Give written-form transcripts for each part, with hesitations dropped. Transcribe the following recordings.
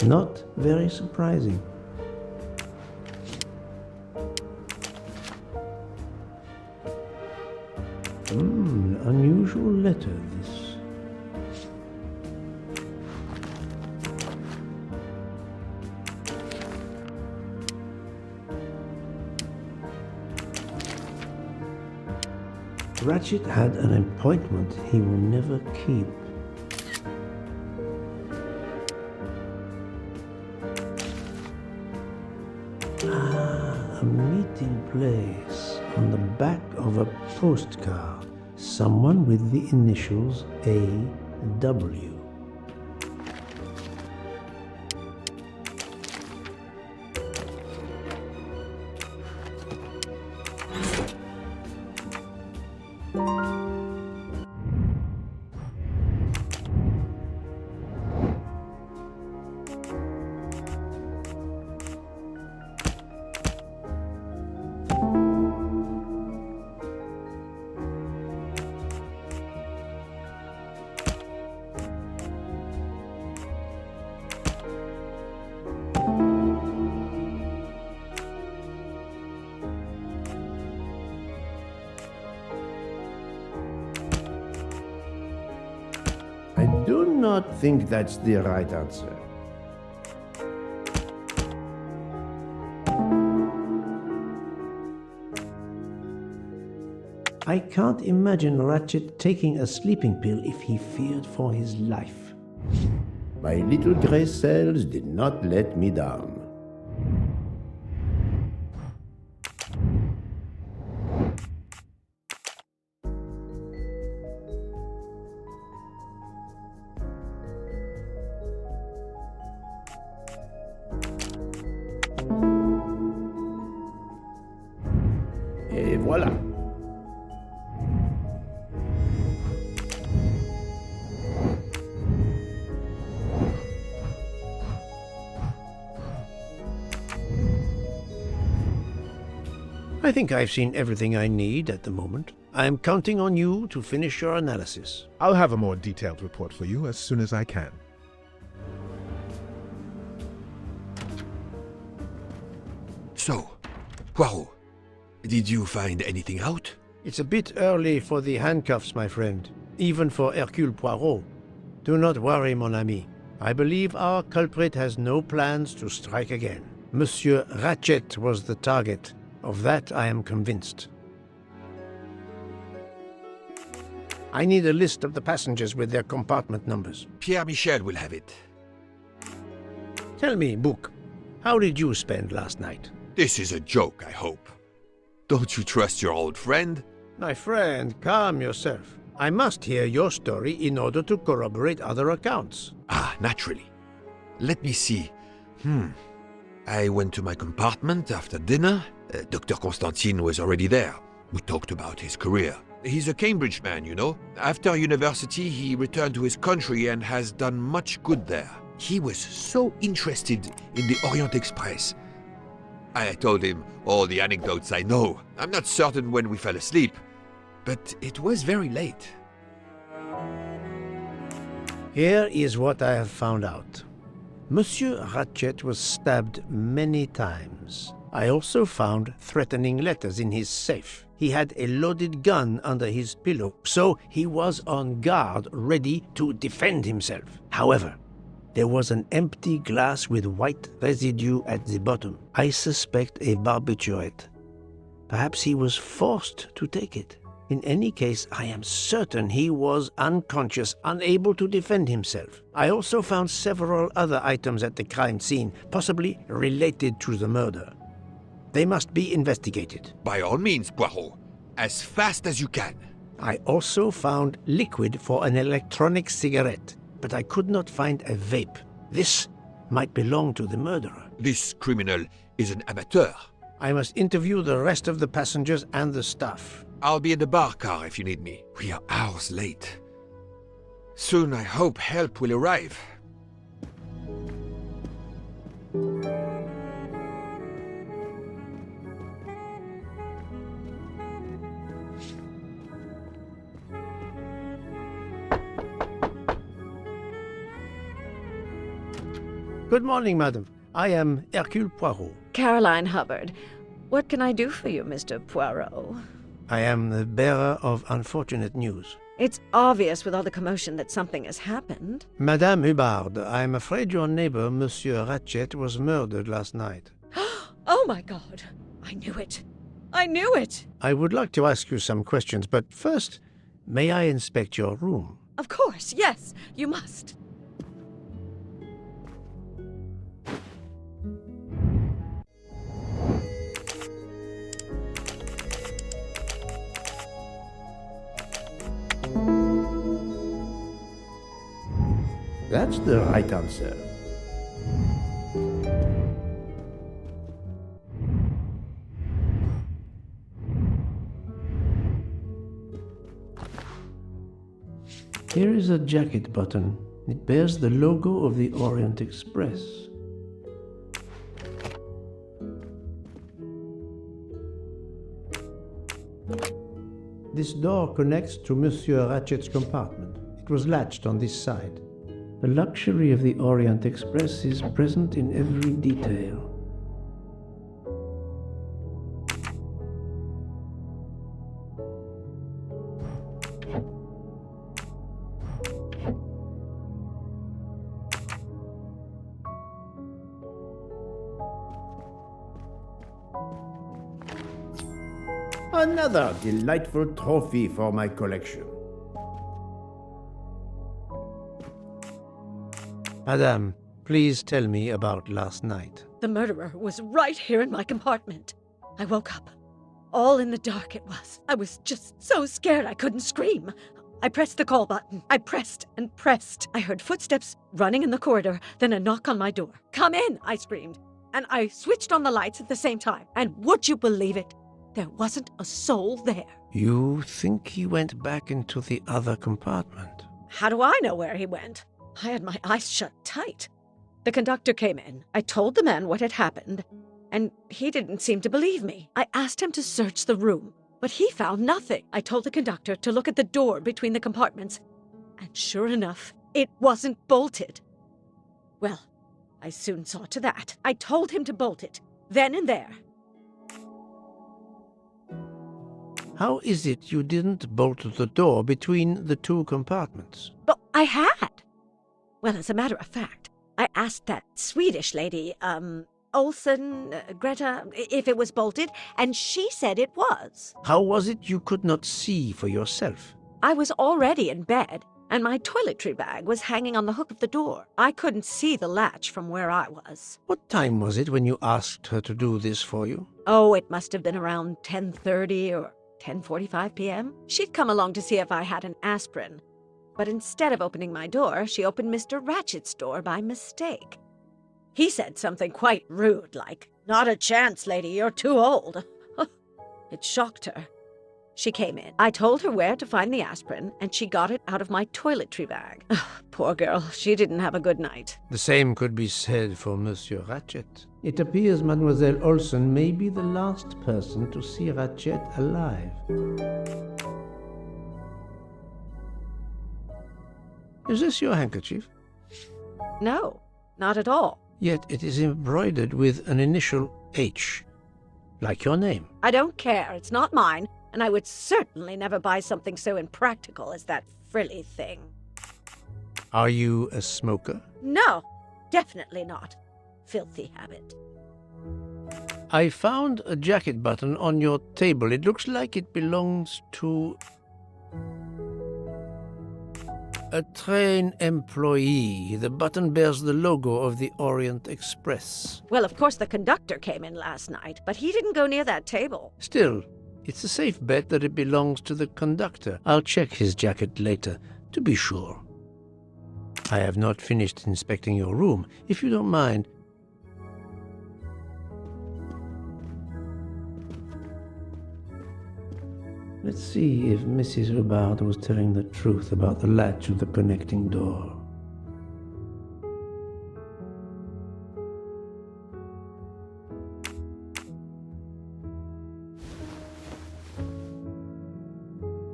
Not very surprising. Unusual letter, this. Ratchet had an appointment he will never keep. A meeting place on the back of a postcard. Someone with the initials A.W. I do not think that's the right answer. I can't imagine Ratchet taking a sleeping pill if he feared for his life. My little gray cells did not let me down. Et voilà. I think I've seen everything I need at the moment. I'm counting on you to finish your analysis. I'll have a more detailed report for you as soon as I can. So, Poirot, did you find anything out? It's a bit early for the handcuffs, my friend, even for Hercule Poirot. Do not worry, mon ami. I believe our culprit has no plans to strike again. Monsieur Ratchet was the target. Of that I am convinced. I need a list of the passengers with their compartment numbers. Pierre Michel will have it. Tell me, Book, how did you spend last night? This is a joke, I hope. Don't you trust your old friend? My friend, calm yourself. I must hear your story in order to corroborate other accounts. Ah, naturally. Let me see. I went to my compartment after dinner. Dr. Constantine was already there. We talked about his career. He's a Cambridge man, you know. After university, he returned to his country and has done much good there. He was so interested in the Orient Express. I told him all the anecdotes I know. I'm not certain when we fell asleep, but it was very late. Here is what I have found out. Monsieur Ratchet was stabbed many times. I also found threatening letters in his safe. He had a loaded gun under his pillow, so he was on guard, ready to defend himself. However, there was an empty glass with white residue at the bottom. I suspect a barbiturate. Perhaps he was forced to take it. In any case, I am certain he was unconscious, unable to defend himself. I also found several other items at the crime scene, possibly related to the murder. They must be investigated. By all means, Poirot. As fast as you can. I also found liquid for an electronic cigarette, but I could not find a vape. This might belong to the murderer. This criminal is an amateur. I must interview the rest of the passengers and the staff. I'll be in the bar car if you need me. We are hours late. Soon I hope help will arrive. Good morning, madam. I am Hercule Poirot. Caroline Hubbard. What can I do for you, Mr. Poirot? I am the bearer of unfortunate news. It's obvious with all the commotion that something has happened. Madame Hubbard, I am afraid your neighbor, Monsieur Ratchet, was murdered last night. Oh my God! I knew it! I knew it! I would like to ask you some questions, but first, may I inspect your room? Of course, yes, you must. That's the right answer. Here is a jacket button. It bears the logo of the Orient Express. This door connects to Monsieur Ratchet's compartment. It was latched on this side. The luxury of the Orient Express is present in every detail. Another delightful trophy for my collection. Madame, please tell me about last night. The murderer was right here in my compartment. I woke up. All in the dark it was. I was just so scared I couldn't scream. I pressed the call button. I pressed and pressed. I heard footsteps running in the corridor, then a knock on my door. "Come in," I screamed. And I switched on the lights at the same time. And would you believe it? There wasn't a soul there. You think he went back into the other compartment? How do I know where he went? I had my eyes shut tight. The conductor came in. I told the man what had happened, and he didn't seem to believe me. I asked him to search the room, but he found nothing. I told the conductor to look at the door between the compartments, and sure enough, it wasn't bolted. Well, I soon saw to that. I told him to bolt it, then and there. How is it you didn't bolt the door between the two compartments? But I had. Well, as a matter of fact, I asked that Swedish lady, Olsen, Greta, if it was bolted, and she said it was. How was it you could not see for yourself? I was already in bed, and my toiletry bag was hanging on the hook of the door. I couldn't see the latch from where I was. What time was it when you asked her to do this for you? Oh, it must have been around 10:30 or 10:45 p.m. She'd come along to see if I had an aspirin. But instead of opening my door, she opened Mr. Ratchet's door by mistake. He said something quite rude, like, "Not a chance, lady, you're too old." It shocked her. She came in. I told her where to find the aspirin, and she got it out of my toiletry bag. Poor girl, she didn't have a good night. The same could be said for Monsieur Ratchet. It appears Mademoiselle Olsen may be the last person to see Ratchet alive. Is this your handkerchief? No, not at all. Yet it is embroidered with an initial H, like your name. I don't care. It's not mine, and I would certainly never buy something so impractical as that frilly thing. Are you a smoker? No, definitely not. Filthy habit. I found a jacket button on your table. It looks like it belongs to a train employee. The button bears the logo of the Orient Express. Well, of course the conductor came in last night, but he didn't go near that table. Still, it's a safe bet that it belongs to the conductor. I'll check his jacket later, to be sure. I have not finished inspecting your room. If you don't mind, let's see if Mrs. Hubbard was telling the truth about the latch of the connecting door.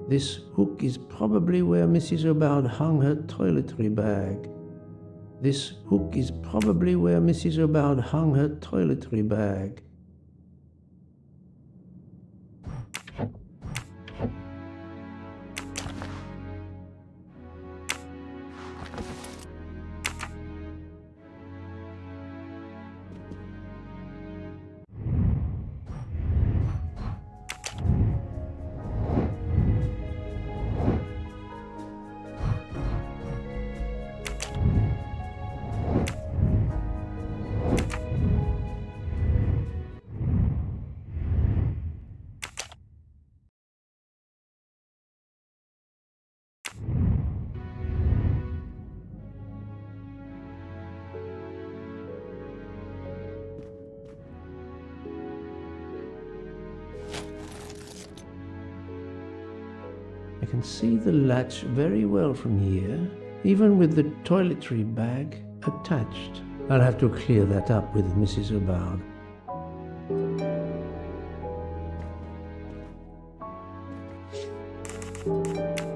This hook is probably where Mrs. Hubbard hung her toiletry bag. This hook is probably where Mrs. O'Bowd hung her toiletry bag. I can see the latch very well from here, even with the toiletry bag attached. I'll have to clear that up with Mrs. O'Bowd.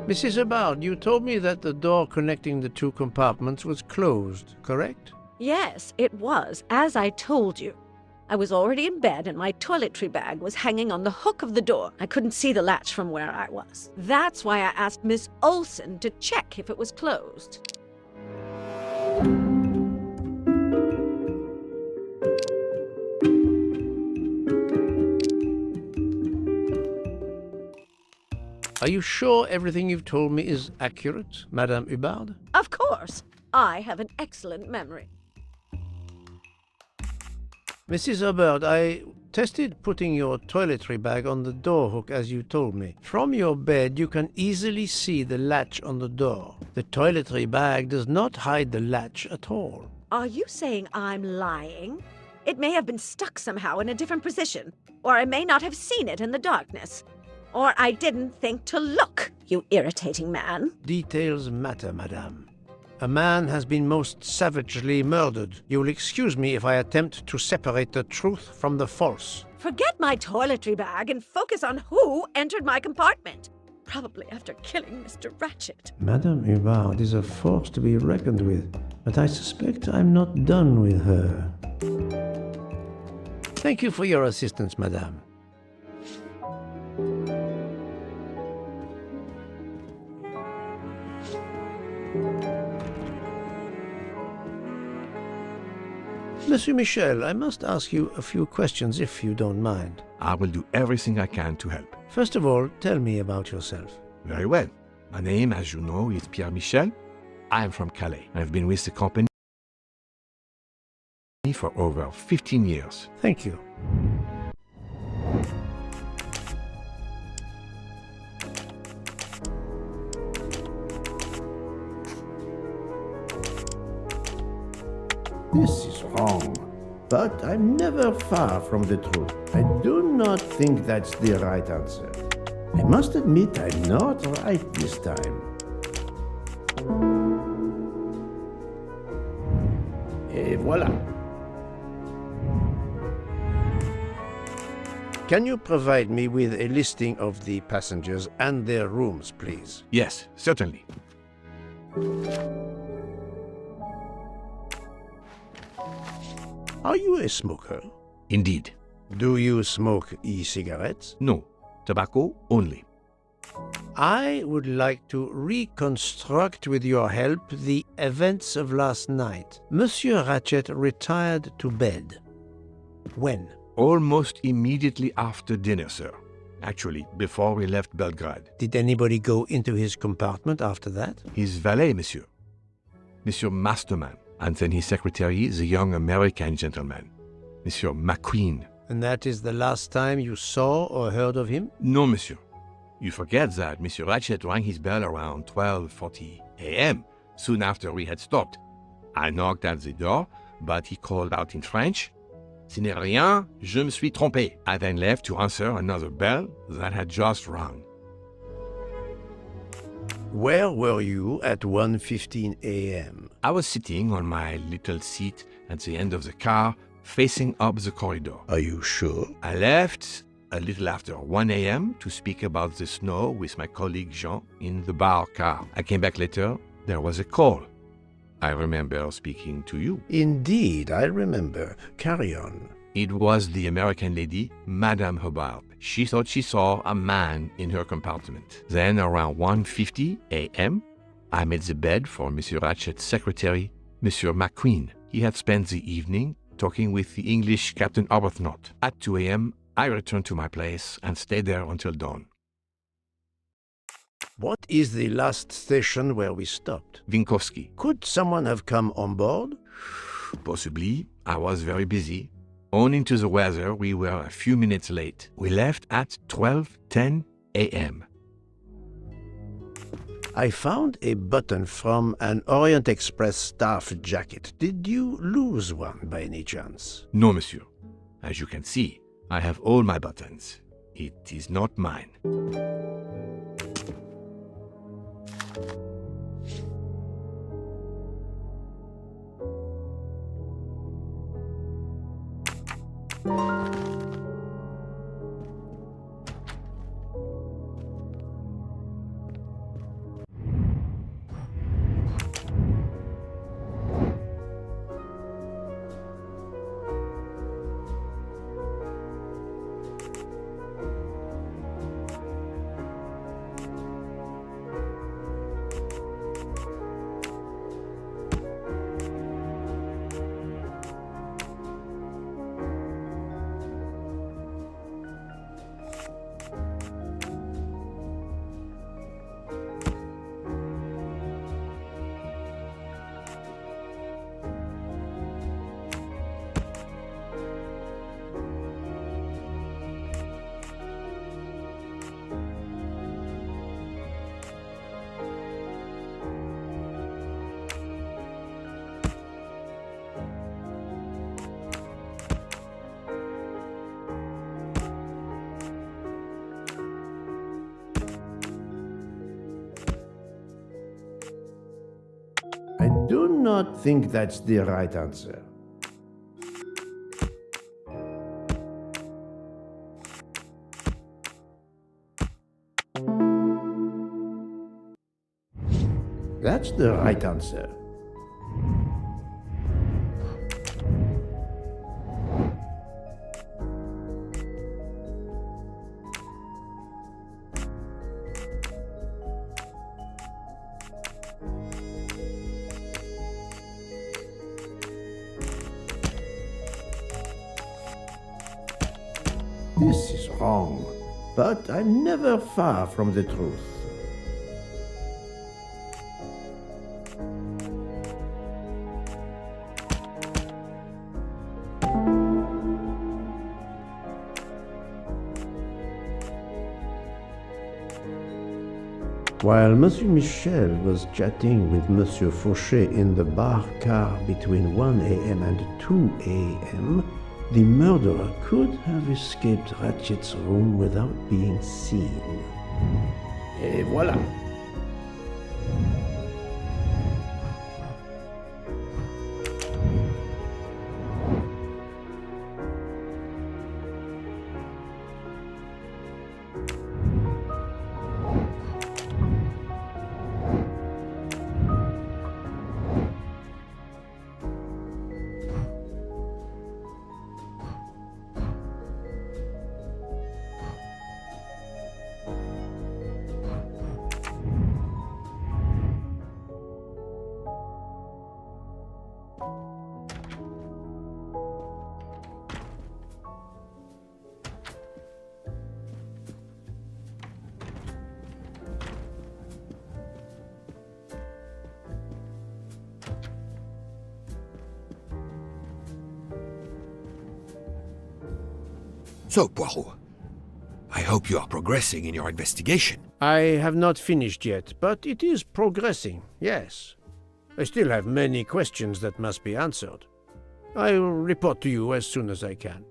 Mrs. O'Bowd, you told me that the door connecting the two compartments was closed, correct? Yes, it was, as I told you. I was already in bed and my toiletry bag was hanging on the hook of the door. I couldn't see the latch from where I was. That's why I asked Miss Olsen to check if it was closed. Are you sure everything you've told me is accurate, Madame Hubbard? Of course. I have an excellent memory. Mrs. Hubbard, I tested putting your toiletry bag on the door hook as you told me. From your bed, you can easily see the latch on the door. The toiletry bag does not hide the latch at all. Are you saying I'm lying? It may have been stuck somehow in a different position, or I may not have seen it in the darkness. Or I didn't think to look, you irritating man. Details matter, madame. A man has been most savagely murdered. You will excuse me if I attempt to separate the truth from the false. Forget my toiletry bag and focus on who entered my compartment. Probably after killing Mr. Ratchet. Madame Hubbard is a force to be reckoned with, but I suspect I'm not done with her. Thank you for your assistance, madame. Monsieur Michel, I must ask you a few questions if you don't mind. I will do everything I can to help. First of all, tell me about yourself. Very well. My name, as you know, is Pierre Michel. I am from Calais. I've been with the company for over 15 years. Thank you. This is wrong, but I'm never far from the truth. I do not think that's the right answer. I must admit I'm not right this time. Et voilà. Can you provide me with a listing of the passengers and their rooms, please? Yes, certainly. Are you a smoker? Indeed. Do you smoke e-cigarettes? No, tobacco only. I would like to reconstruct with your help the events of last night. Monsieur Ratchet retired to bed. When? Almost immediately after dinner, sir. Actually, before we left Belgrade. Did anybody go into his compartment after that? His valet, monsieur. Monsieur Masterman. And then his secretary, the young American gentleman, Monsieur McQueen. And that is the last time you saw or heard of him? No, monsieur. You forget that Monsieur Ratchet rang his bell around 12:40 a.m., soon after we had stopped. I knocked at the door, but he called out in French, "Ce n'est rien, je me suis trompé." I then left to answer another bell that had just rung. Where were you at 1:15 a.m.? I was sitting on my little seat at the end of the car, facing up the corridor. Are you sure? I left a little after 1 a.m. to speak about the snow with my colleague Jean in the bar car. I came back later. There was a call. I remember speaking to you. Indeed, I remember. Carry on. It was the American lady, Madame Hubbard. She thought she saw a man in her compartment. Then around 1:50 a.m., I made the bed for Monsieur Ratchet's secretary, Monsieur McQueen. He had spent the evening talking with the English Captain Arbuthnot. At 2 a.m., I returned to my place and stayed there until dawn. What is the last station where we stopped? Winkowski. Could someone have come on board? Possibly. I was very busy. Owing to the weather, we were a few minutes late. We left at 12:10 a.m. I found a button from an Orient Express staff jacket. Did you lose one by any chance? No, monsieur. As you can see, I have all my buttons. It is not mine. I do not think that's the right answer. That's the right answer. This is wrong, but I'm never far from the truth. While Monsieur Michel was chatting with Monsieur Fauchet in the bar car between 1 a.m. and 2 a.m., the murderer could have escaped Ratchet's room without being seen. Et voilà! So, Poirot, I hope you are progressing in your investigation. I have not finished yet, but it is progressing, yes. I still have many questions that must be answered. I will report to you as soon as I can.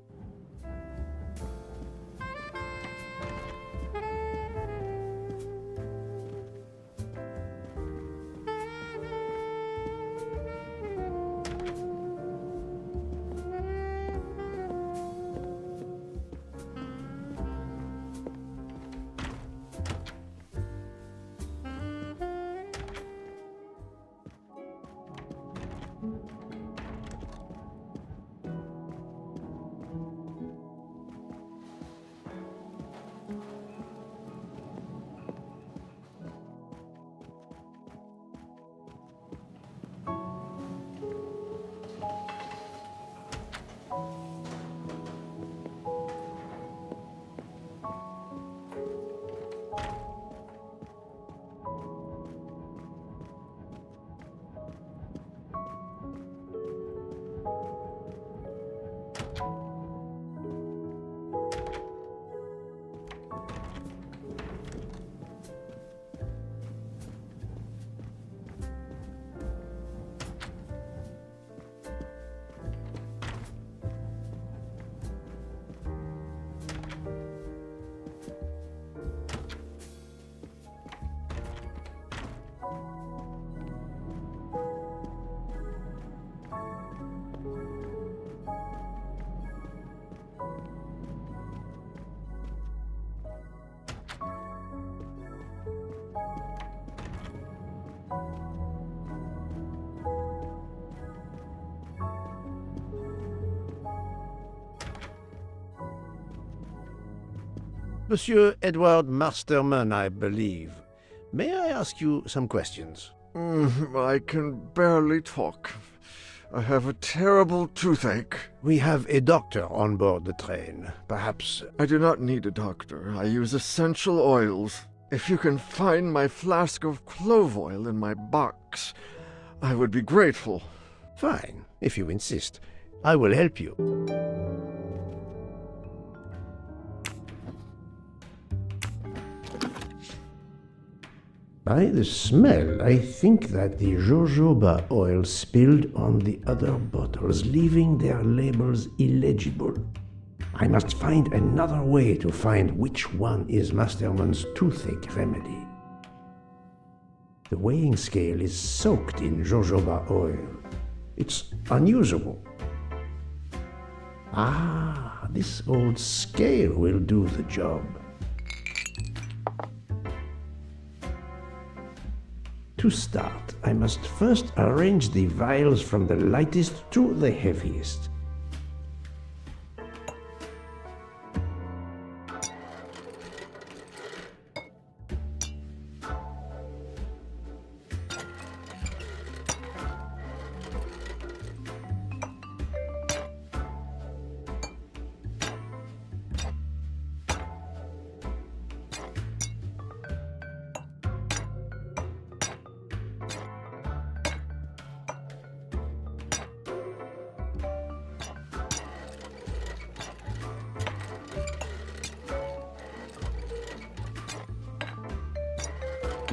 Monsieur Edward Masterman, I believe. May I ask you some questions? I can barely talk. I have a terrible toothache. We have a doctor on board the train. Perhaps... I do not need a doctor. I use essential oils. If you can find my flask of clove oil in my box, I would be grateful. Fine, if you insist. I will help you. By the smell, I think that the jojoba oil spilled on the other bottles, leaving their labels illegible. I must find another way to find which one is Masterman's toothache remedy. The weighing scale is soaked in jojoba oil. It's unusual. Ah, this old scale will do the job. To start, I must first arrange the vials from the lightest to the heaviest.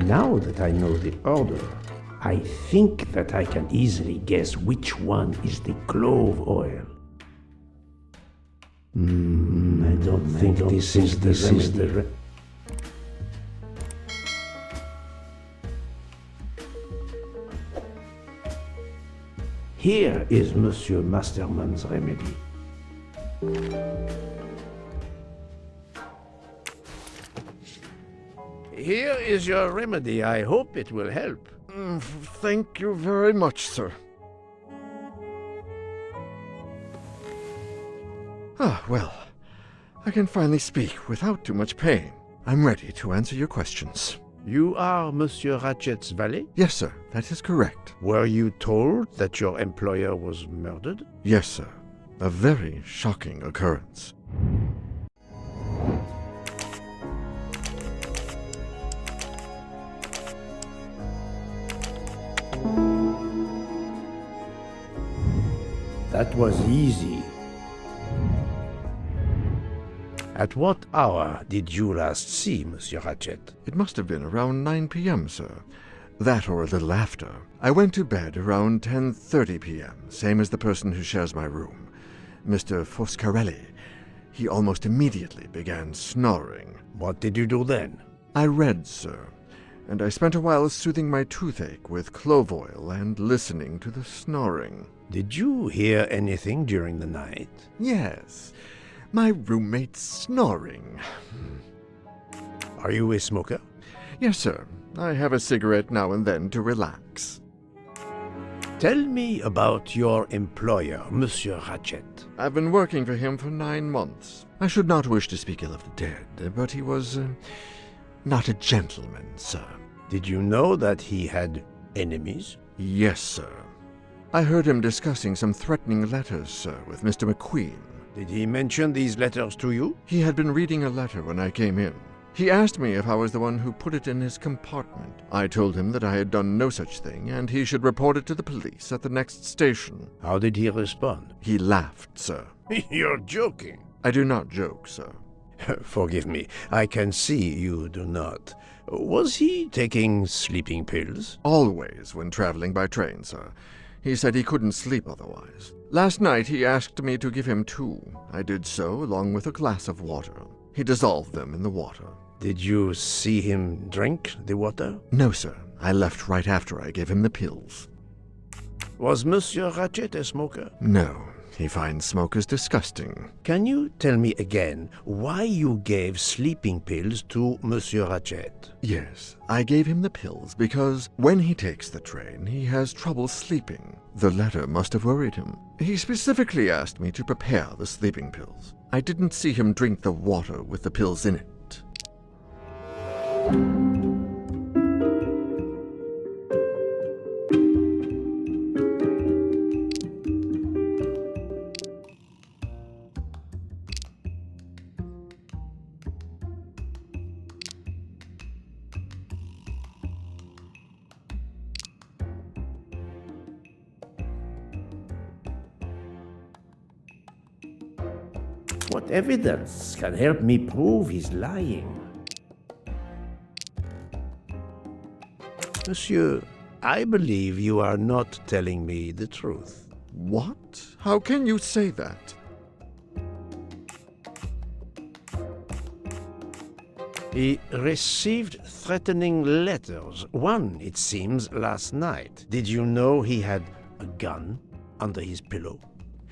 Now that I know the order, I think that I can easily guess which one is the clove oil. I don't think this is the Here is Monsieur Masterman's remedy. Here is your remedy. I hope it will help. Thank you very much, sir. Well, I can finally speak without too much pain. I'm ready to answer your questions. You are Monsieur Ratchet's valet? Yes, sir, that is correct. Were you told that your employer was murdered? Yes, sir. A very shocking occurrence. That was easy. At what hour did you last see Monsieur Ratchet? It must have been around 9 p.m., sir. That or a little after. I went to bed around 10:30 p.m., same as the person who shares my room, Mr. Foscarelli. He almost immediately began snoring. What did you do then? I read, sir, and I spent a while soothing my toothache with clove oil and listening to the snoring. Did you hear anything during the night? Yes, my roommate snoring. Are you a smoker? Yes, sir. I have a cigarette now and then to relax. Tell me about your employer, Monsieur Ratchet. I've been working for him for 9 months. I should not wish to speak ill of the dead, but he was not a gentleman, sir. Did you know that he had enemies? Yes, sir. I heard him discussing some threatening letters, sir, with Mr. McQueen. Did he mention these letters to you? He had been reading a letter when I came in. He asked me if I was the one who put it in his compartment. I told him that I had done no such thing, and he should report it to the police at the next station. How did he respond? He laughed, sir. You're joking. I do not joke, sir. Forgive me, I can see you do not. Was he taking sleeping pills? Always when traveling by train, sir. He said he couldn't sleep otherwise. Last night he asked me to give him 2. I did so, along with a glass of water. He dissolved them in the water. Did you see him drink the water? No, sir. I left right after I gave him the pills. Was Monsieur Ratchet a smoker? No. He finds smokers disgusting. Can you tell me again why you gave sleeping pills to Monsieur Ratchet? Yes, I gave him the pills because when he takes the train, he has trouble sleeping. The letter must have worried him. He specifically asked me to prepare the sleeping pills. I didn't see him drink the water with the pills in it. What evidence can help me prove he's lying? Monsieur, I believe you are not telling me the truth. What? How can you say that? He received threatening letters. One, it seems, last night. Did you know he had a gun under his pillow?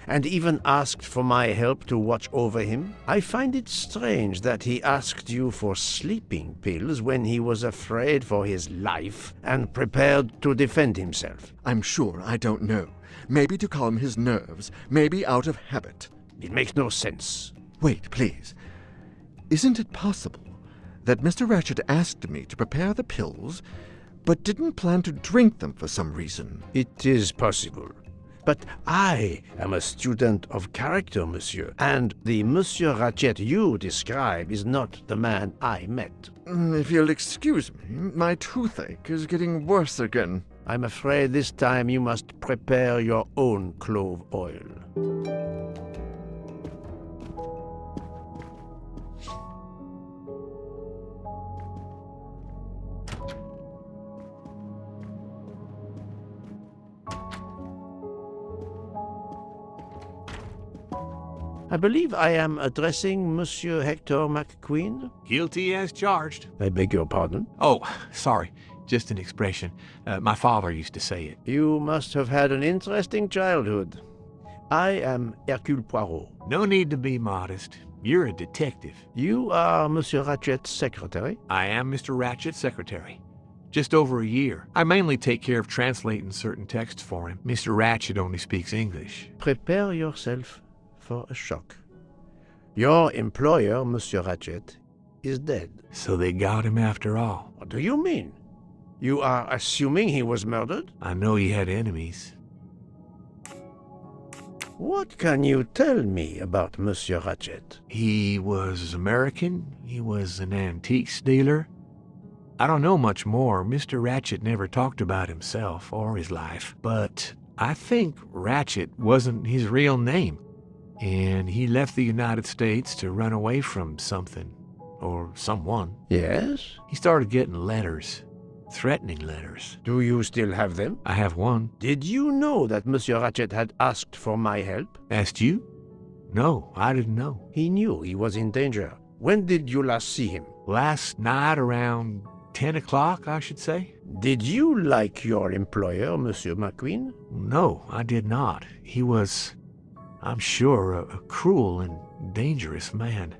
And even asked for my help to watch over him? I find it strange that he asked you for sleeping pills when he was afraid for his life and prepared to defend himself. I'm sure I don't know. Maybe to calm his nerves, maybe out of habit. It makes no sense. Wait, please. Isn't it possible that Mr. Ratchet asked me to prepare the pills, but didn't plan to drink them for some reason? It is possible. But I am a student of character, monsieur, and the Monsieur Ratchet you describe is not the man I met. If you'll excuse me, my toothache is getting worse again. I'm afraid this time you must prepare your own clove oil. I believe I am addressing Monsieur Hector McQueen. Guilty as charged. I beg your pardon. Oh, sorry. Just an expression. My father used to say it. You must have had an interesting childhood. I am Hercule Poirot. No need to be modest. You're a detective. You are Monsieur Ratchet's secretary? I am Mr. Ratchet's secretary. Just over a year. I mainly take care of translating certain texts for him. Mr. Ratchet only speaks English. Prepare yourself for a shock. Your employer, Monsieur Ratchet, is dead. So they got him after all. What do you mean? You are assuming he was murdered? I know he had enemies. What can you tell me about Monsieur Ratchet? He was American. He was an antiques dealer. I don't know much more. Mr. Ratchet never talked about himself or his life. But I think Ratchet wasn't his real name. And he left the United States to run away from something, or someone. Yes? He started getting letters, threatening letters. Do you still have them? I have one. Did you know that Monsieur Ratchet had asked for my help? Asked you? No, I didn't know. He knew he was in danger. When did you last see him? Last night around 10 o'clock, I should say. Did you like your employer, Monsieur McQueen? No, I did not. He was, I'm sure, a cruel and dangerous man.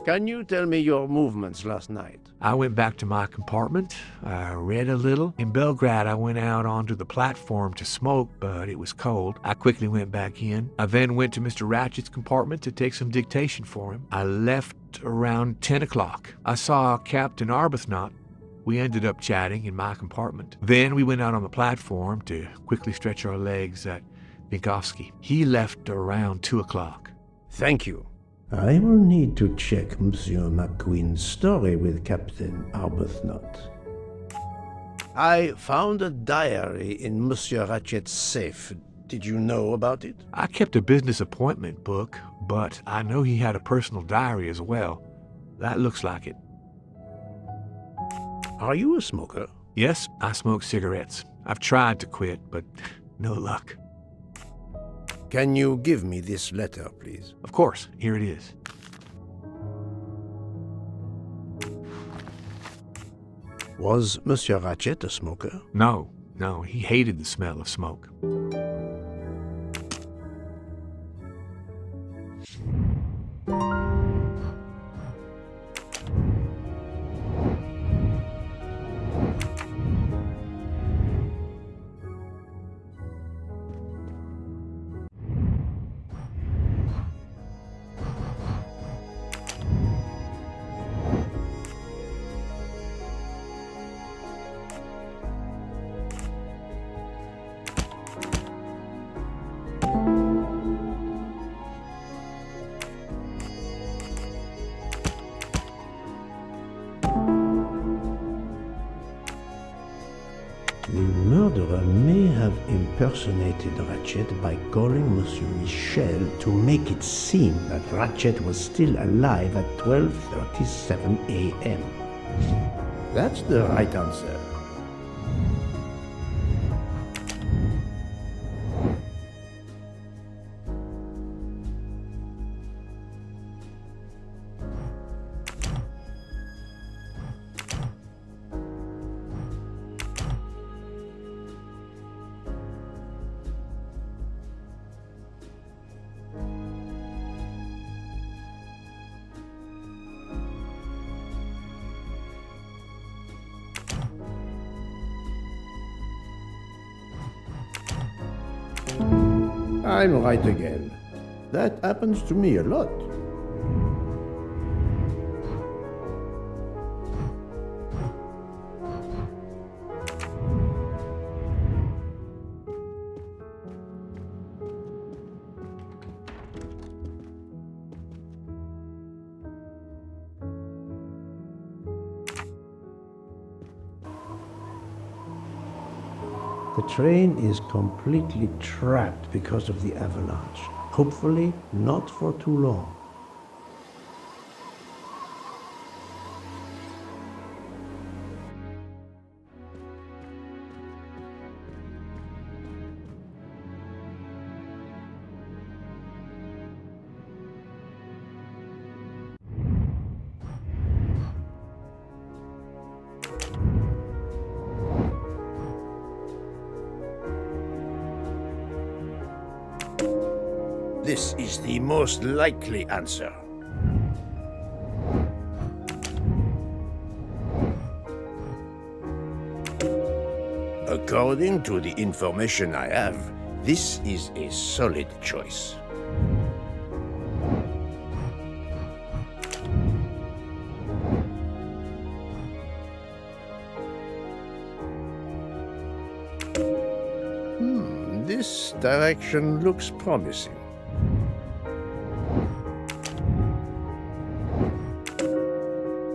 Can you tell me your movements last night? I went back to my compartment. I read a little. In Belgrade, I went out onto the platform to smoke, but it was cold. I quickly went back in. I then went to Mr. Ratchet's compartment to take some dictation for him. I left around 10 o'clock. I saw Captain Arbuthnot. We ended up chatting in my compartment. Then we went out on the platform to quickly stretch our legs at Vinkovsky. He left around 2 o'clock. Thank you. I will need to check Monsieur McQueen's story with Captain Arbuthnot. I found a diary in Monsieur Ratchet's safe. Did you know about it? I kept a business appointment book, but I know he had a personal diary as well. That looks like it. Are you a smoker? Yes, I smoke cigarettes. I've tried to quit, but no luck. Can you give me this letter, please? Of course, here it is. Was Monsieur Ratchet a smoker? No, he hated the smell of smoke. The murderer may have impersonated Ratchet by calling Monsieur Michel to make it seem that Ratchet was still alive at 12:37 a.m. That's the right answer. I'm right again. That happens to me a lot. The train is completely trapped because of the avalanche. Hopefully, not for too long. This is the most likely answer. According to the information I have, this is a solid choice. This direction looks promising.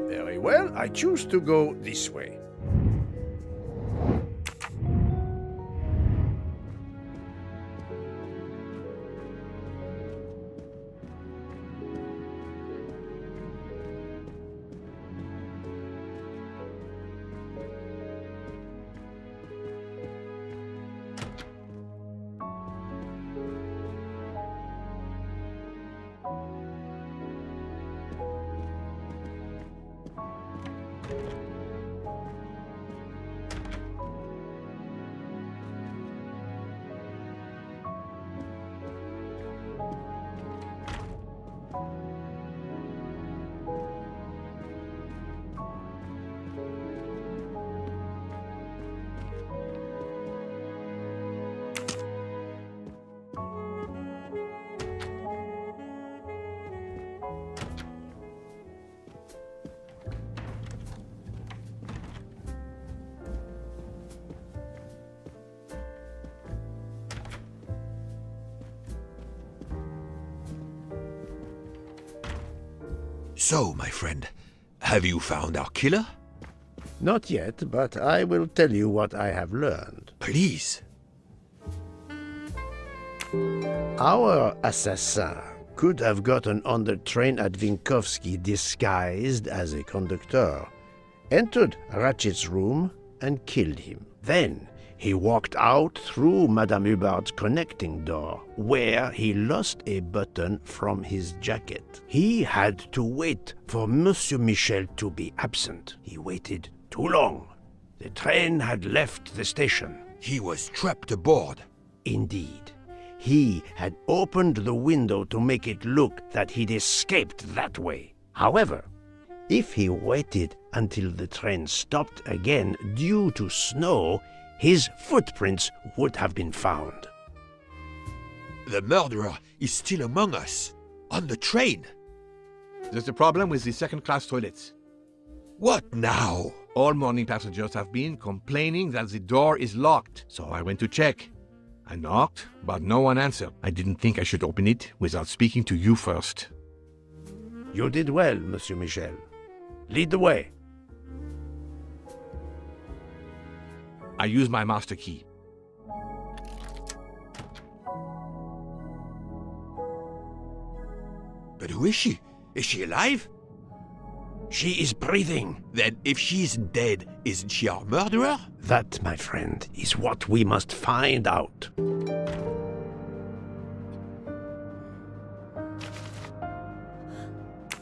Very well, I choose to go this way. So, my friend, have you found our killer? Not yet, but I will tell you what I have learned. Please. Our assassin could have gotten on the train at Vinkovsky disguised as a conductor, entered Ratchet's room, and killed him. Then he walked out through Madame Hubbard's connecting door, where he lost a button from his jacket. He had to wait for Monsieur Michel to be absent. He waited too long. The train had left the station. He was trapped aboard. Indeed. He had opened the window to make it look that he'd escaped that way. However, if he waited until the train stopped again due to snow, his footprints would have been found. The murderer is still among us, on the train. There's a problem with the second-class toilets. What now? All morning passengers have been complaining that the door is locked, so I went to check. I knocked, but no one answered. I didn't think I should open it without speaking to you first. You did well, Monsieur Michel. Lead the way. I use my master key. But who is she? Is she alive? She is breathing. Then if she isn't dead, isn't she our murderer? That, my friend, is what we must find out.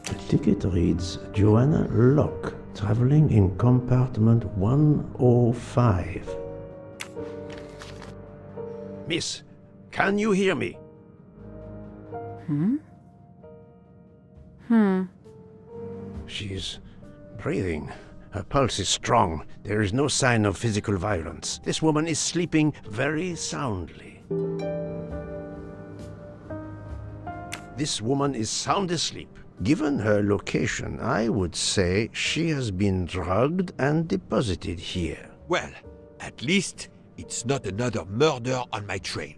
The ticket reads Joanna Locke, traveling in compartment 105. Miss, can you hear me? She's breathing. Her pulse is strong. There is no sign of physical violence. This woman is sleeping very soundly. This woman is sound asleep. Given her location, I would say she has been drugged and deposited here. Well, at least it's not another murder on my train.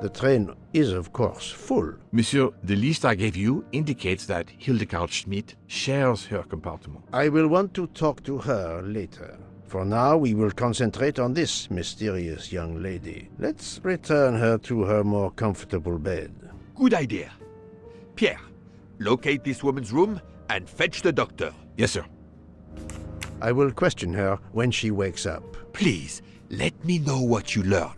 The train is, of course, full. Monsieur, the list I gave you indicates that Hildegard Schmidt shares her compartment. I will want to talk to her later. For now, we will concentrate on this mysterious young lady. Let's return her to her more comfortable bed. Good idea. Pierre, locate this woman's room and fetch the doctor. Yes, sir. I will question her when she wakes up. Please, let me know what you learn.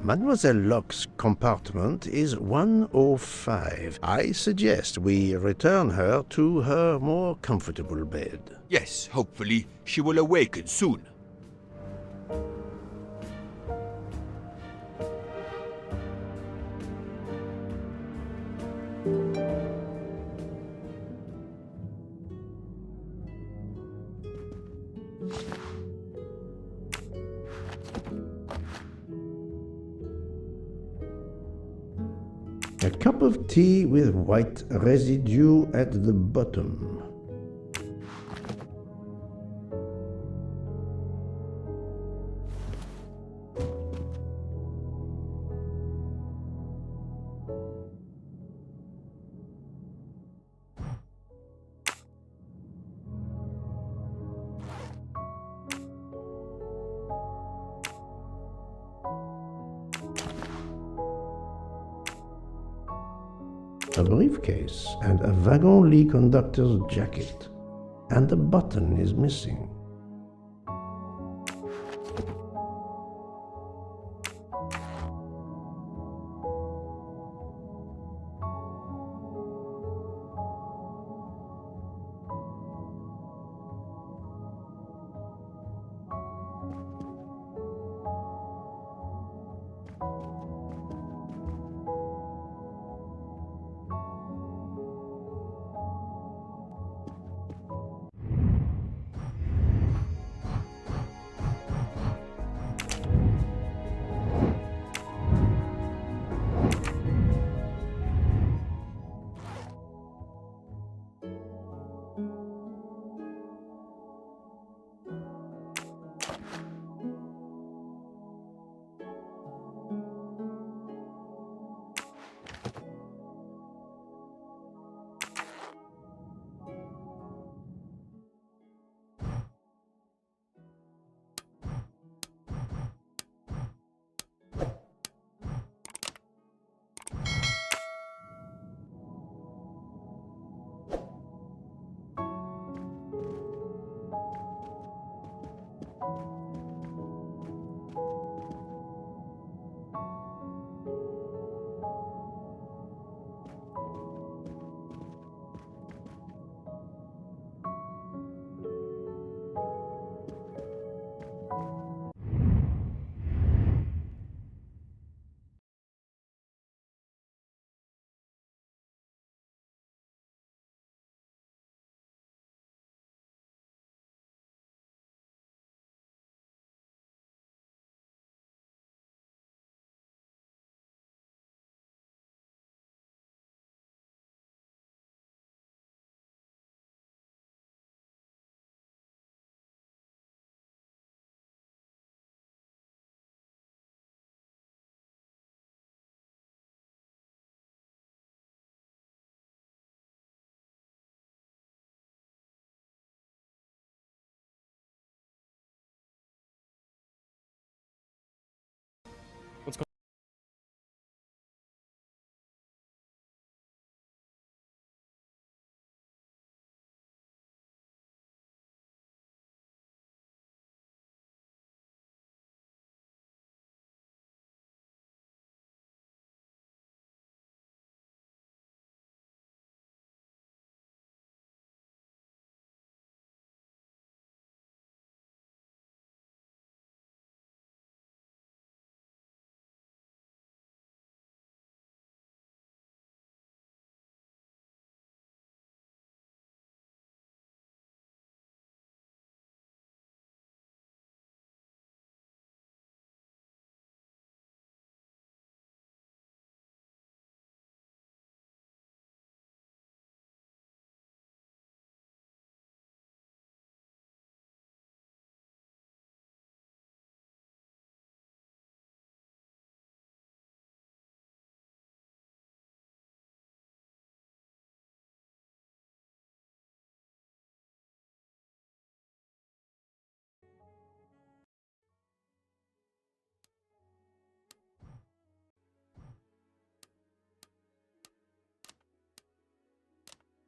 Mademoiselle Locke's compartment is 105. I suggest we return her to her more comfortable bed. Yes, hopefully she will awaken soon. A cup of tea with white residue at the bottom. A briefcase and a wagon-lit conductor's jacket. And the button is missing.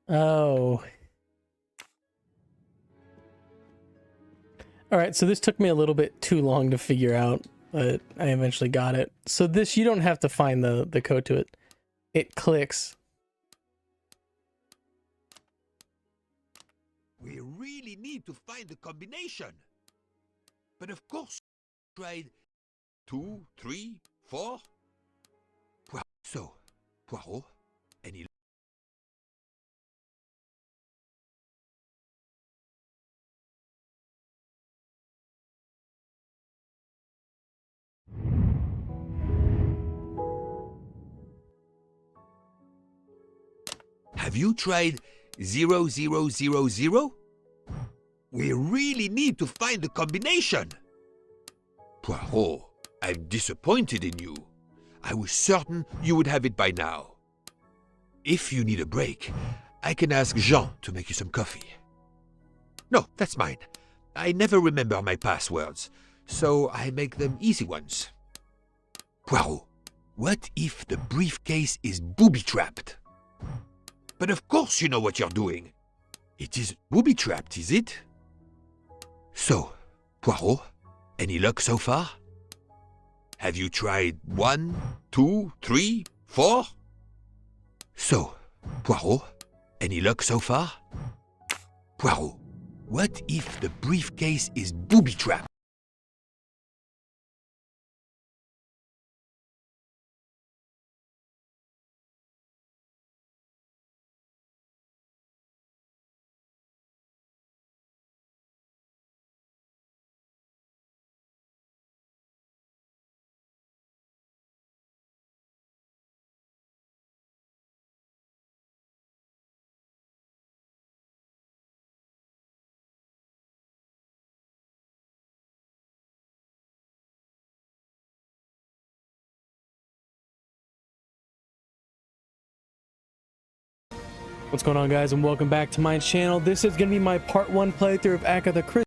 Oh. Alright, so this took me a little bit too long to figure out, but I eventually got it. So this, you don't have to find the code to it. It clicks. We really need to find the combination. But of course, tried 2, 3, 4. So, Poirot, any... Have you tried 0000? We really need to find the combination. Poirot, I'm disappointed in you. I was certain you would have it by now. If you need a break, I can ask Jean to make you some coffee. No, that's mine. I never remember my passwords, so I make them easy ones. Poirot, what if the briefcase is booby-trapped? But of course you know what you're doing. It is booby-trapped, is it? So, Poirot, any luck so far? Have you tried 1, 2, 3, 4? So, Poirot, any luck so far? Poirot, what if the briefcase is booby-trapped? What's going on, guys, and welcome back to my channel. This is going to be my part 1 playthrough of AGATHA CHRISTIE.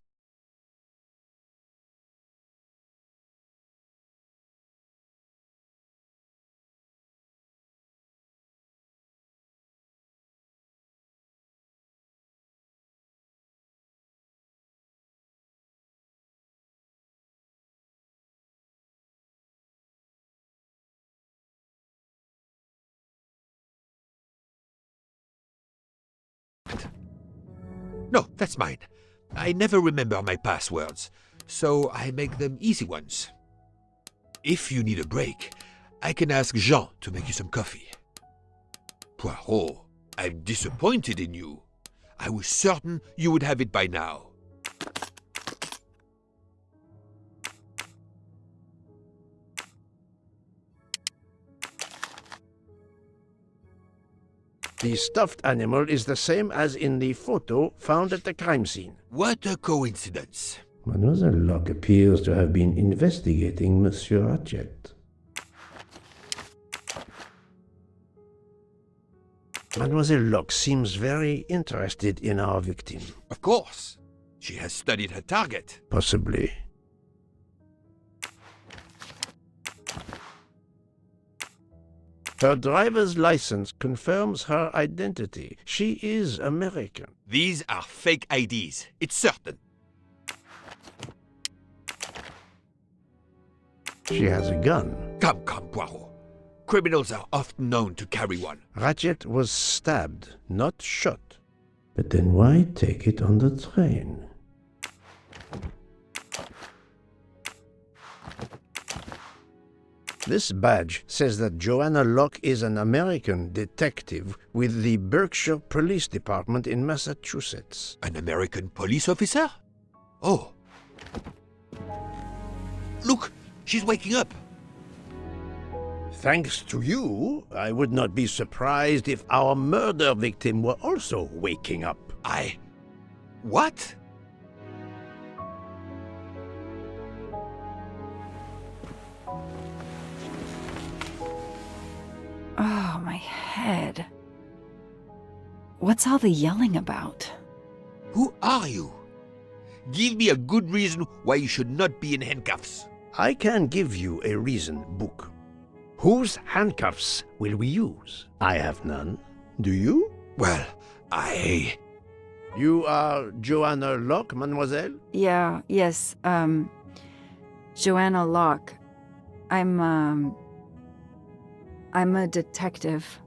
No, that's mine. I never remember my passwords, so I make them easy ones. If you need a break, I can ask Jean to make you some coffee. Poirot, I'm disappointed in you. I was certain you would have it by now. The stuffed animal is the same as in the photo found at the crime scene. What a coincidence. Mademoiselle Locke appears to have been investigating Monsieur Ratchet. Mademoiselle Locke seems very interested in our victim. Of course. She has studied her target. Possibly. Her driver's license confirms her identity. She is American. These are fake IDs. It's certain. She has a gun. Come, Poirot. Criminals are often known to carry one. Ratchet was stabbed, not shot. But then why take it on the train? This badge says that Joanna Locke is an American detective with the Berkshire Police Department in Massachusetts. An American police officer? Oh. Look, she's waking up. Thanks to you, I would not be surprised if our murder victim were also waking up. What? Oh, my head. What's all the yelling about? Who are you? Give me a good reason why you should not be in handcuffs. I can give you a reason, Book. Whose handcuffs will we use? I have none. Do you? Well, I... You are Joanna Locke, mademoiselle? Yes, Joanna Locke. I'm a detective.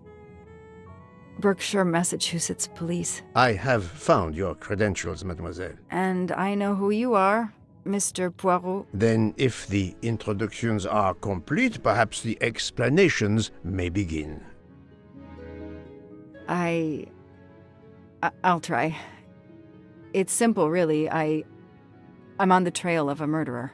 Berkshire, Massachusetts Police. I have found your credentials, mademoiselle. And I know who you are, Mr. Poirot. Then, if the introductions are complete, perhaps the explanations may begin. I'll try. It's simple, really. I'm on the trail of a murderer.